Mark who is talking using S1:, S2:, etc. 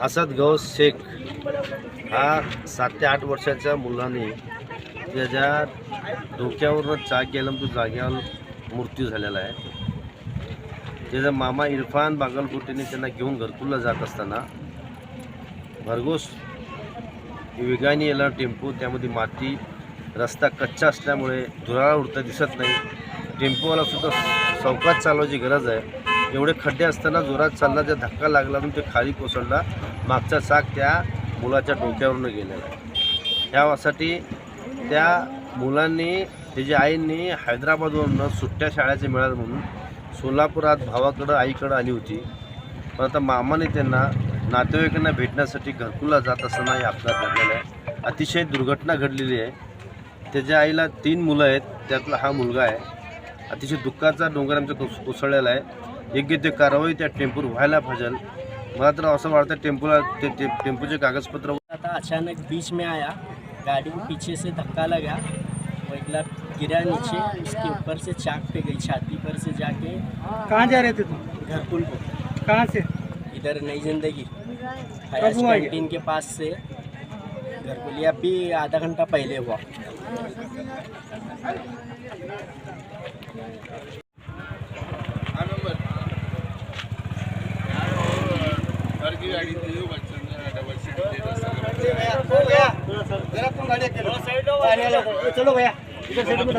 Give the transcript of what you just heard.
S1: Asad Gauss Shaikh हा 7 ते 8 वर्षाच्या मुलाने त्याच्या डोक्यावरून चाक गेला, तो जाग्यावर मृत्यू झालेला आहे. त्याचा मामा इरफान बागलकोटेने त्यांना घेऊन घरकुलला जात असताना भरघोस वेगाने येणारा टेम्पो, त्यामध्ये माती, रस्ता कच्चा असल्यामुळे धुराळा उडता दिसत नाही. टेम्पोवाला सुद्धा सावकाश चालवायची गरज आहे. एवढे खड्डे असताना जोरात चालला, त्या धक्का लागला म्हणून ते खाली कोसळला. मागचा चाक त्या मुलाच्या डोक्यावरून गेलेला आहे. ह्यासाठी त्या मुलांनी, त्याच्या आईंनी हैदराबादवरून सुट्ट्या शाळेचे मिळाले म्हणून सोलापुरात भावाकडं आईकडं आली होती. पण आता मामाने त्यांना नातेवाईकांना भेटण्यासाठी घरकुलला जात असताना हे अपघात घडलेला आहे. अतिशय दुर्घटना घडलेली आहे. त्याच्या आईला 3 मुलं आहेत, त्यातला हा मुलगा आहे. अतिशय दुःखाचा डोंगर आमच्या कोसळलेला आहे. योग्य ते कारवाई त्या टेम्पोवर व्हायला पाहिजे. मला तर असं वाटतं टेम्पोला टेम्पोचे कागजपत्र
S2: आता अचानक बीच में आया, गाड़ी के पीछे से धक्का लगा, वहीला गिरा नीचे, उसके ऊपर से चाक पे गई, छाती पर से जाके।
S3: कहाँ जा रहे थे तुम?
S2: घरकुल को।
S3: कहाँ से?
S2: इधर नई जिंदगी हयाज कैंटीन के पास से घरकुल, ये अभी आधा घंटा पहले हुआ।
S3: चलो भैया, इधर साइड में